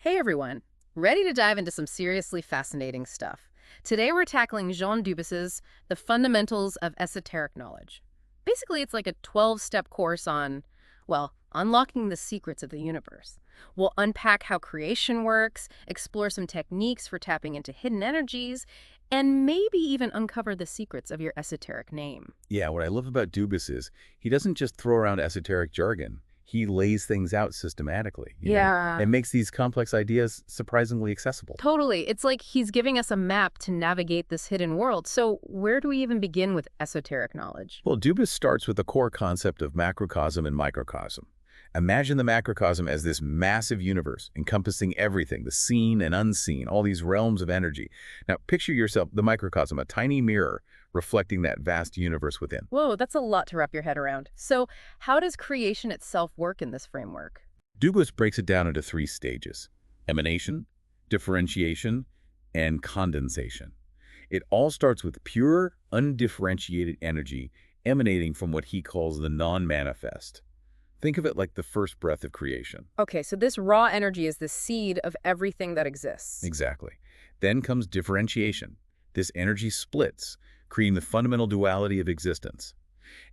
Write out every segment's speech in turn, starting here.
Hey everyone, ready to dive into some seriously fascinating stuff. Today we're tackling Jean Dubuis's The Fundamentals of Esoteric Knowledge. Basically, it's like a 12-step course on, well, unlocking the secrets of the universe. We'll unpack how creation works, explore some techniques for tapping into hidden energies, and maybe even uncover the secrets of your esoteric name. Yeah, what I love about Dubis is he doesn't just throw around esoteric jargon. He lays things out systematically, Yeah. and makes these complex ideas surprisingly accessible. Totally. It's like he's giving us a map to navigate this hidden world. So where do we even begin with esoteric knowledge? Well, Dubis starts with the core concept of macrocosm and microcosm. Imagine the macrocosm as this massive universe encompassing everything, the seen and unseen, all these realms of energy. Now, picture yourself, the microcosm, a tiny mirror reflecting that vast universe within. Whoa, that's a lot to wrap your head around. So how does creation itself work in this framework? Dubis breaks it down into three stages: emanation, differentiation, and condensation. It all starts with pure, undifferentiated energy emanating from what he calls the non-manifest. Think of it like the first breath of creation. Okay, so this raw energy is the seed of everything that exists. Exactly. Then comes differentiation. This energy splits, creating the fundamental duality of existence.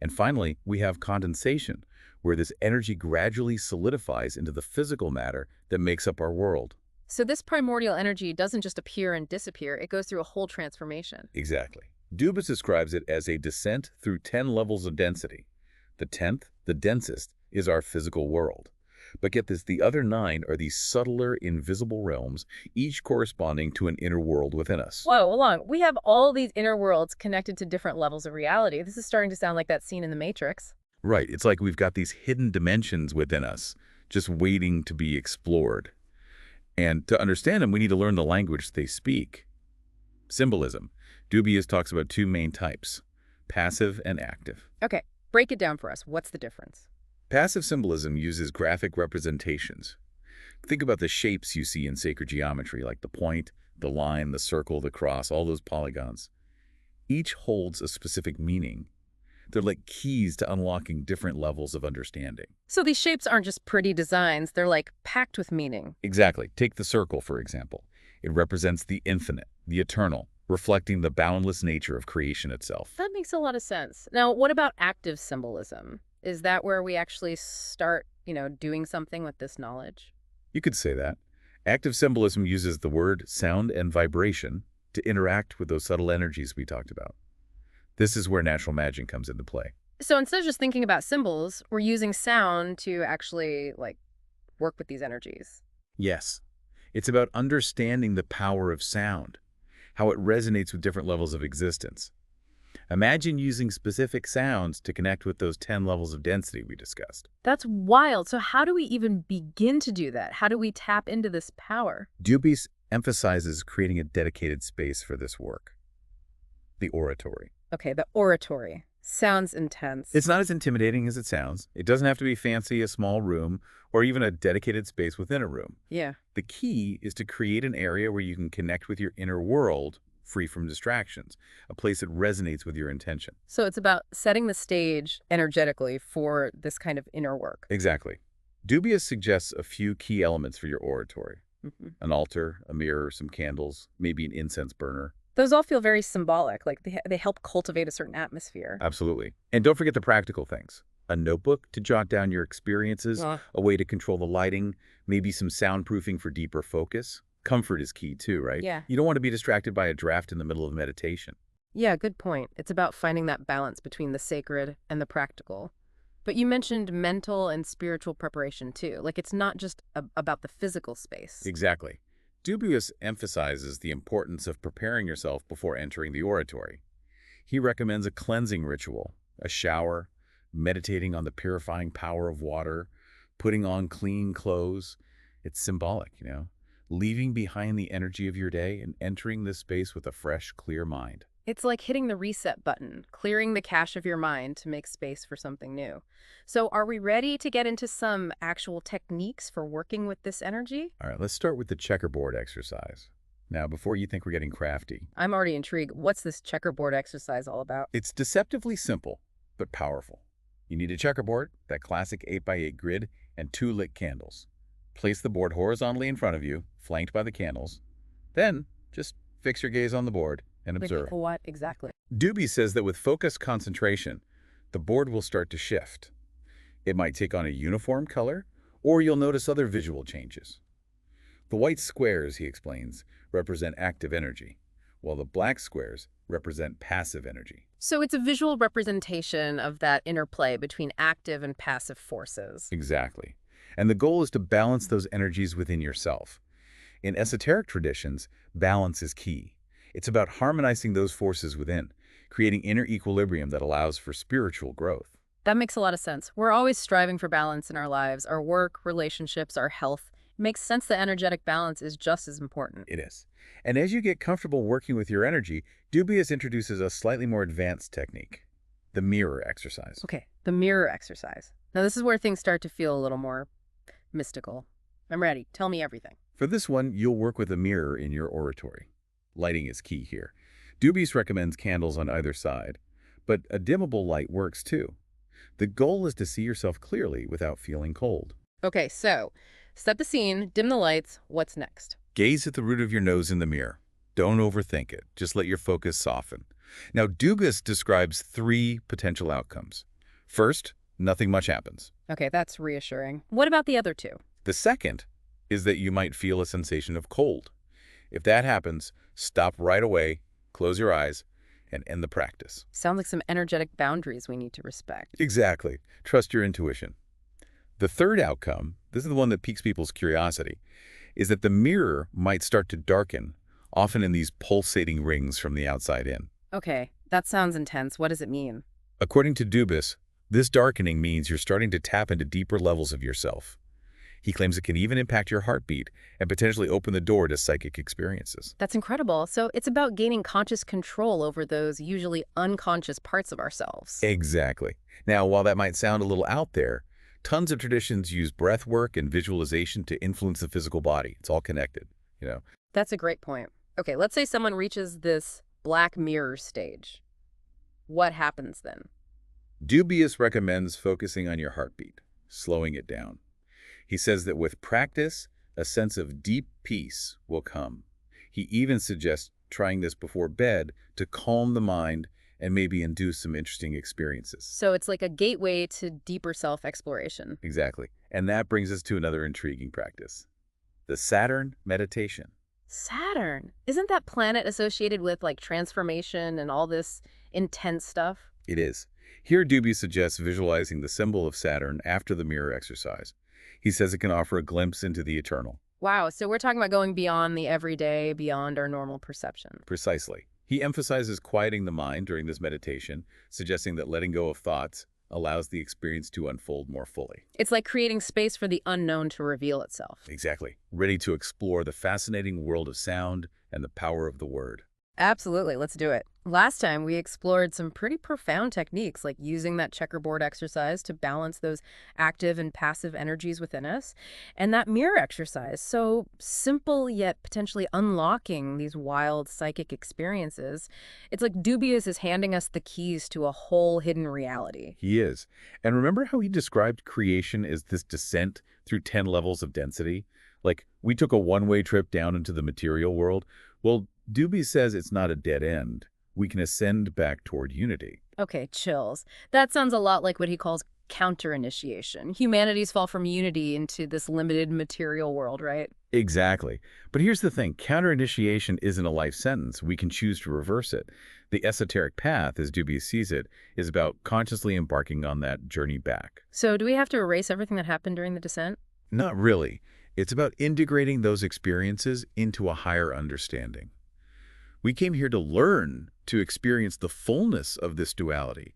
And finally, we have condensation, where this energy gradually solidifies into the physical matter that makes up our world. So this primordial energy doesn't just appear and disappear, it goes through a whole transformation. Exactly. Dubis describes it as a descent through 10 levels of density. The 10th, the densest, is our physical world. But get this, the other 9 are these subtler, invisible realms, each corresponding to an inner world within us. Whoa, hold on. We have all these inner worlds connected to different levels of reality. This is starting to sound like that scene in The Matrix. Right, it's like we've got these hidden dimensions within us, just waiting to be explored. And to understand them, we need to learn the language they speak. Symbolism. Dubious talks about two main types: passive and active. Okay, break it down for us. What's the difference? Passive symbolism uses graphic representations. Think about the shapes you see in sacred geometry, like the point, the line, the circle, the cross, all those polygons. Each holds a specific meaning. They're like keys to unlocking different levels of understanding. So these shapes aren't just pretty designs, they're like packed with meaning. Exactly. Take the circle, for example. It represents the infinite, the eternal, reflecting the boundless nature of creation itself. That makes a lot of sense. Now, what about active symbolism? Is that where we actually start, doing something with this knowledge? You could say that. Active symbolism uses the word, sound, and vibration to interact with those subtle energies we talked about. This is where natural magic comes into play. So instead of just thinking about symbols, we're using sound to actually, work with these energies. Yes, it's about understanding the power of sound, how it resonates with different levels of existence. Imagine using specific sounds to connect with those 10 levels of density we discussed. That's wild. So how do we even begin to do that? How do we tap into this power? Dubuis emphasizes creating a dedicated space for this work: the oratory. Okay, the oratory. Sounds intense. It's not as intimidating as it sounds. It doesn't have to be fancy, a small room, or even a dedicated space within a room. Yeah. The key is to create an area where you can connect with your inner world, free from distractions, a place that resonates with your intention. So it's about setting the stage energetically for this kind of inner work. Exactly. Dubious suggests a few key elements for your oratory: Mhm. an altar, a mirror, some candles, maybe an incense burner. Those all feel very symbolic, like they help cultivate a certain atmosphere. Absolutely. And don't forget the practical things: a notebook to jot down your experiences, Uh, a way to control the lighting, maybe some soundproofing for deeper focus. Comfort is key too, right? Yeah. You don't want to be distracted by a draft in the middle of meditation. Yeah, good point. It's about finding that balance between the sacred and the practical. But you mentioned mental and spiritual preparation too. Like it's not just about the physical space. Exactly. Dubious emphasizes the importance of preparing yourself before entering the oratory. He recommends a cleansing ritual, a shower, meditating on the purifying power of water, putting on clean clothes. It's symbolic, leaving behind the energy of your day and entering this space with a fresh, clear mind. It's like hitting the reset button, clearing the cache of your mind to make space for something new. So are we ready to get into some actual techniques for working with this energy? All right, let's start with the checkerboard exercise. Now, before you think we're getting crafty, I'm already intrigued. What's this checkerboard exercise all about? it's deceptively simple, but powerful. You need a checkerboard, that classic 8x8 grid, and 2 lit candles. Place the board horizontally in front of you, flanked by the candles. Then, just fix your gaze on the board and observe. Like what exactly? Dubuis says that with focused concentration, the board will start to shift. It might take on a uniform color, or you'll notice other visual changes. The white squares, he explains, represent active energy, while the black squares represent passive energy. So it's a visual representation of that interplay between active and passive forces. Exactly. And the goal is to balance those energies within yourself. In esoteric traditions, balance is key. It's about harmonizing those forces within, creating inner equilibrium that allows for spiritual growth. That makes a lot of sense. We're always striving for balance in our lives, our work, relationships, our health. It makes sense that energetic balance is just as important. It is. And as you get comfortable working with your energy, Dubuis introduces a slightly more advanced technique, the mirror exercise. Okay, the mirror exercise. Now this is where things start to feel a little more mystical. I'm ready. Tell me everything. For this one, you'll work with a mirror in your oratory. Lighting is key here. Dubuis recommends candles on either side, but a dimmable light works too. The goal is to see yourself clearly without feeling cold. Okay, so set the scene, dim the lights. What's next? Gaze at the root of your nose in the mirror. Don't overthink it. Just let your focus soften. Now, Dubuis describes 3 potential outcomes. First, nothing much happens. Okay, that's reassuring. What about the other 2? The second is that you might feel a sensation of cold. If that happens, stop right away, close your eyes, and end the practice. Sounds like some energetic boundaries we need to respect. Exactly. Trust your intuition. The third outcome, this is the one that piques people's curiosity, is that the mirror might start to darken, often in these pulsating rings from the outside in. Okay, that sounds intense. What does it mean? According to Dubuis, this darkening means you're starting to tap into deeper levels of yourself. He claims it can even impact your heartbeat and potentially open the door to psychic experiences. That's incredible. So it's about gaining conscious control over those usually unconscious parts of ourselves. Exactly. Now, while that might sound a little out there, tons of traditions use breath work and visualization to influence the physical body. It's all connected, you know. That's a great point. Okay, let's say someone reaches this black mirror stage. What happens then? Dubuis recommends focusing on your heartbeat, slowing it down. He says that with practice, a sense of deep peace will come. He even suggests trying this before bed to calm the mind and maybe induce some interesting experiences. So it's like a gateway to deeper self-exploration. Exactly. And that brings us to another intriguing practice, the Saturn meditation. Saturn. Isn't that planet associated with like transformation and all this intense stuff? It is. Here, Dubuis suggests visualizing the symbol of Saturn after the mirror exercise. He says it can offer a glimpse into the eternal. Wow, so we're talking about going beyond the everyday, beyond our normal perception. Precisely. He emphasizes quieting the mind during this meditation, suggesting that letting go of thoughts allows the experience to unfold more fully. It's like creating space for the unknown to reveal itself. Exactly. Ready to explore the fascinating world of sound and the power of the word. Absolutely, let's do it. Last time we explored some pretty profound techniques like using that checkerboard exercise to balance those active and passive energies within us, and that mirror exercise, so simple yet potentially unlocking these wild psychic experiences. It's like Dubuis is handing us the keys to a whole hidden reality. He is. And remember how he described creation as this descent through 10 levels of density? Like, we took a one-way trip down into the material world. Well, Dubuis says it's not a dead end. We can ascend back toward unity. Okay, chills. That sounds a lot like what he calls counter-initiation. Humanity's fall from unity into this limited material world, right? Exactly. But here's the thing. Counter-initiation isn't a life sentence. We can choose to reverse it. The esoteric path, as Dubuis sees it, is about consciously embarking on that journey back. So do we have to erase everything that happened during the descent? Not really. It's about integrating those experiences into a higher understanding. We came here to learn, to experience the fullness of this duality.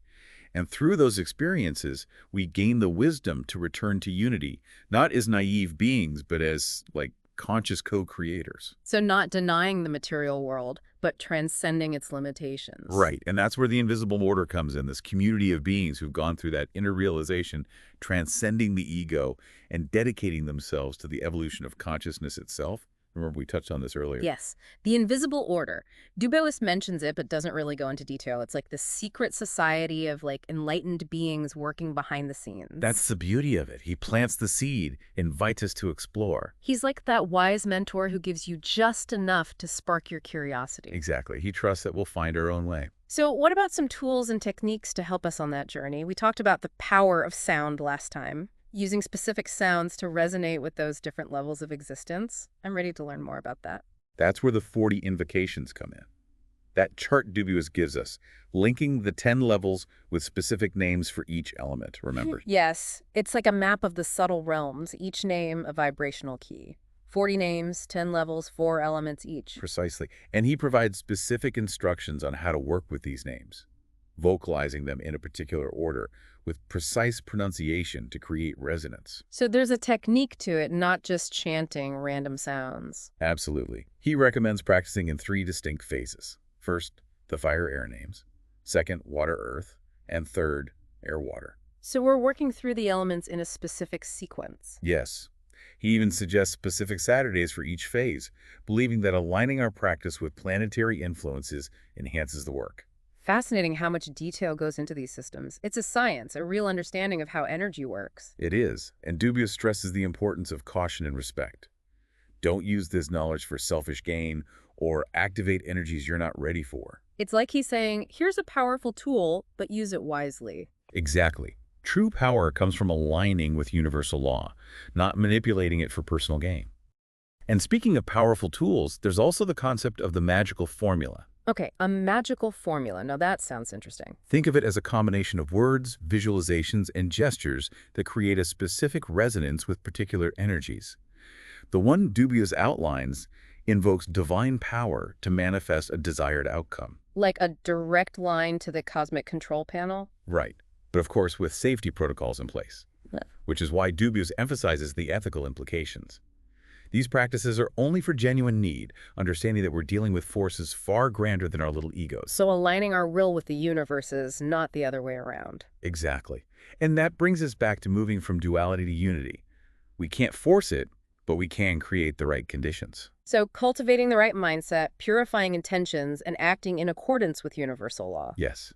And through those experiences, we gain the wisdom to return to unity, not as naive beings, but as, like, conscious co-creators. So not denying the material world, but transcending its limitations. Right, and that's where the invisible order comes in, this community of beings who've gone through that inner realization, transcending the ego and dedicating themselves to the evolution of consciousness itself, Remember, we touched on this earlier. Yes, the invisible order. Dubois mentions it, but doesn't really go into detail. It's like the secret society of like enlightened beings working behind the scenes. That's the beauty of it. He plants the seed, invites us to explore. He's like that wise mentor who gives you just enough to spark your curiosity. Exactly. He trusts that we'll find our own way. So what about some tools and techniques to help us on that journey? We talked about the power of sound last time, using specific sounds to resonate with those different levels of existence. I'm ready to learn more about that. That's where the 40 invocations come in. That chart Dubuis gives us, linking the 10 levels with specific names for each element, remember? Yes, it's like a map of the subtle realms, each name a vibrational key. 40 names, 10 levels, 4 elements each. Precisely. And he provides specific instructions on how to work with these names, vocalizing them in a particular order with precise pronunciation to create resonance. So there's a technique to it, not just chanting random sounds. Absolutely. He recommends practicing in 3 distinct phases. First, the fire-air names. Second, water-earth. And third, air-water. So we're working through the elements in a specific sequence. Yes. He even suggests specific Saturdays for each phase, believing that aligning our practice with planetary influences enhances the work. Fascinating how much detail goes into these systems. It's a science, a real understanding of how energy works. It is, and Dubuis stresses the importance of caution and respect. Don't use this knowledge for selfish gain or activate energies you're not ready for. It's like he's saying, here's a powerful tool, but use it wisely. Exactly. True power comes from aligning with universal law, not manipulating it for personal gain. And speaking of powerful tools, there's also the concept of the magical formula. Okay, a magical formula. Now that sounds interesting. Think of it as a combination of words, visualizations, and gestures that create a specific resonance with particular energies. The one Dubuis outlines invokes divine power to manifest a desired outcome. Like a direct line to the cosmic control panel? Right. But of course with safety protocols in place, which is why Dubuis emphasizes the ethical implications. These practices are only for genuine need, understanding that we're dealing with forces far grander than our little egos. So aligning our will with the universe is not the other way around. Exactly. And that brings us back to moving from duality to unity. We can't force it, but we can create the right conditions. So cultivating the right mindset, purifying intentions, and acting in accordance with universal law. Yes.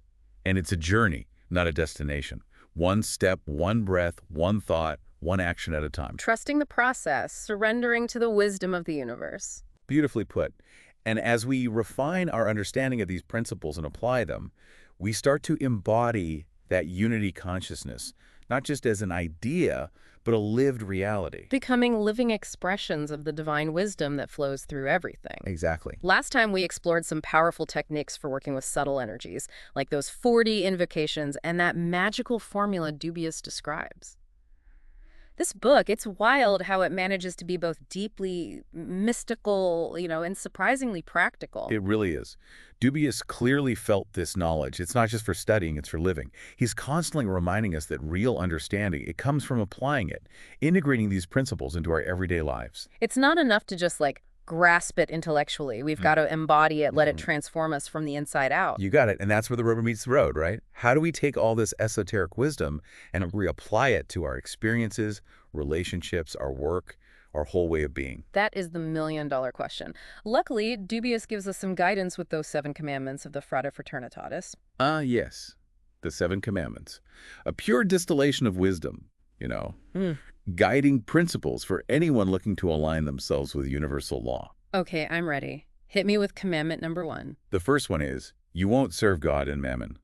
And it's a journey, not a destination. One step, one breath, one thought, one action at a time. Trusting the process, surrendering to the wisdom of the universe. Beautifully put. And as we refine our understanding of these principles and apply them, we start to embody that unity consciousness, not just as an idea, but a lived reality. Becoming living expressions of the divine wisdom that flows through everything. Exactly. Last time we explored some powerful techniques for working with subtle energies, like those 40 invocations and that magical formula Dubuis describes. This book, it's wild how it manages to be both deeply mystical, and surprisingly practical. It really is. Dubuis clearly felt this knowledge. It's not just for studying, it's for living. He's constantly reminding us that real understanding, it comes from applying it, integrating these principles into our everyday lives. It's not enough to just grasp it intellectually. We've got to embody it, let it transform us from the inside out. You got it. And that's where the rubber meets the road, right? How do we take all this esoteric wisdom and reapply it to our experiences, relationships, our work, our whole way of being? That is the million-dollar question. Luckily, Dubuis gives us some guidance with those 7 commandments of the Frata Fraternitatis. Yes. The 7 commandments. A pure distillation of wisdom, guiding principles for anyone looking to align themselves with universal law. Okay, I'm ready. Hit me with commandment number 1. The first one is, you won't serve God and mammon.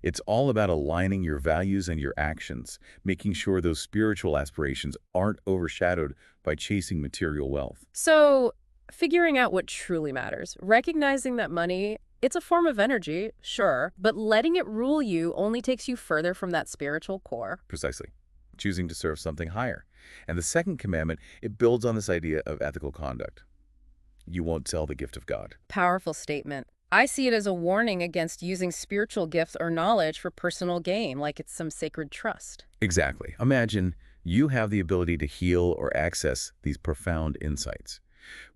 It's all about aligning your values and your actions, making sure those spiritual aspirations aren't overshadowed by chasing material wealth. So, figuring out what truly matters, recognizing that money, it's a form of energy, sure, but letting it rule you only takes you further from that spiritual core. Precisely. Choosing to serve something higher. And the second commandment, it builds on this idea of ethical conduct. You won't sell the gift of God. Powerful statement. I see it as a warning against using spiritual gifts or knowledge for personal gain, like it's some sacred trust. Exactly. Imagine you have the ability to heal or access these profound insights.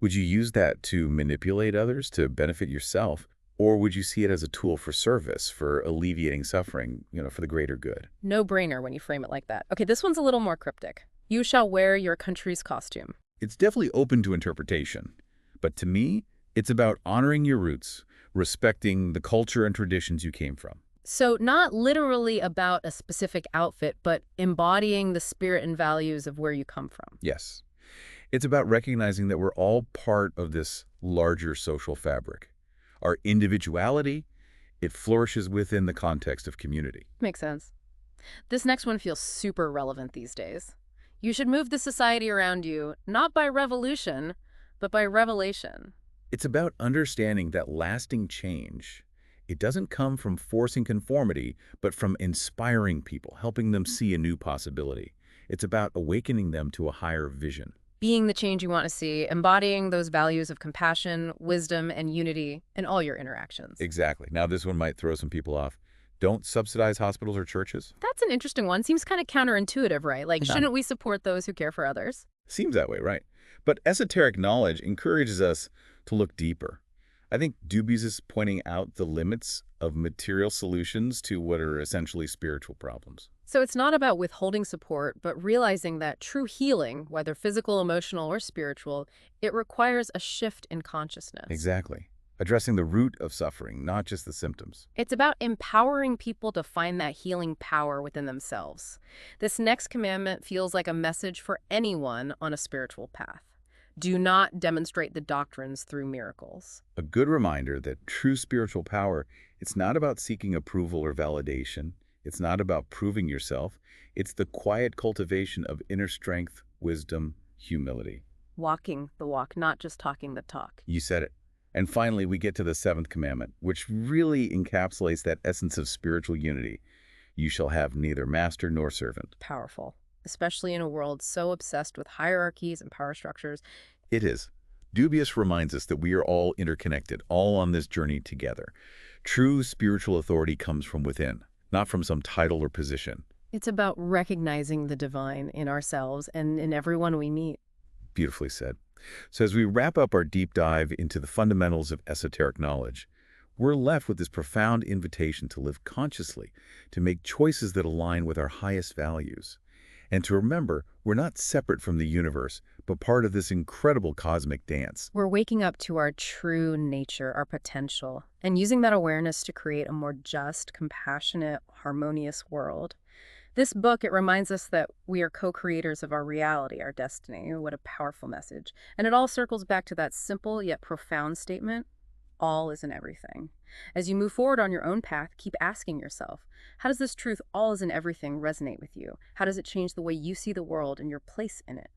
Would you use that to manipulate others, to benefit yourself? Or would you see it as a tool for service, for alleviating suffering, for the greater good? No brainer when you frame it like that. Okay, this one's a little more cryptic. You shall wear your country's costume. It's definitely open to interpretation. But to me, it's about honoring your roots, respecting the culture and traditions you came from. So not literally about a specific outfit, but embodying the spirit and values of where you come from. Yes. It's about recognizing that we're all part of this larger social fabric. Our individuality, it flourishes within the context of community. Makes sense. This next one feels super relevant these days. You should move the society around you, not by revolution, but by revelation. It's about understanding that lasting change, it doesn't come from forcing conformity, but from inspiring people, helping them see a new possibility. It's about awakening them to a higher vision. Being the change you want to see, embodying those values of compassion, wisdom, and unity in all your interactions. Exactly. Now, this one might throw some people off. Don't subsidize hospitals or churches. That's an interesting one. Seems kind of counterintuitive, right? Like, Yeah. shouldn't we support those who care for others? Seems that way, right? But esoteric knowledge encourages us to look deeper. I think Dubuis is pointing out the limits of material solutions to what are essentially spiritual problems. So it's not about withholding support, but realizing that true healing, whether physical, emotional, or spiritual, it requires a shift in consciousness. Exactly. Addressing the root of suffering, not just the symptoms. It's about empowering people to find that healing power within themselves. This next commandment feels like a message for anyone on a spiritual path. Do not demonstrate the doctrines through miracles. A good reminder that true spiritual power, it's not about seeking approval or validation. It's not about proving yourself. It's the quiet cultivation of inner strength, wisdom, humility. Walking the walk, not just talking the talk. You said it. And finally, we get to the seventh commandment, which really encapsulates that essence of spiritual unity. You shall have neither master nor servant. Powerful, especially in a world so obsessed with hierarchies and power structures. It is. Dubuis reminds us that we are all interconnected, all on this journey together. True spiritual authority comes from within, not from some title or position. It's about recognizing the divine in ourselves and in everyone we meet. Beautifully said. So as we wrap up our deep dive into the fundamentals of esoteric knowledge, we're left with this profound invitation to live consciously, to make choices that align with our highest values, and to remember we're not separate from the universe, but part of this incredible cosmic dance. We're waking up to our true nature, our potential, and using that awareness to create a more just, compassionate, harmonious world. This book, it reminds us that we are co-creators of our reality, our destiny. What a powerful message. And it all circles back to that simple yet profound statement, all is in everything. As you move forward on your own path, keep asking yourself, how does this truth, all is in everything, resonate with you? How does it change the way you see the world and your place in it?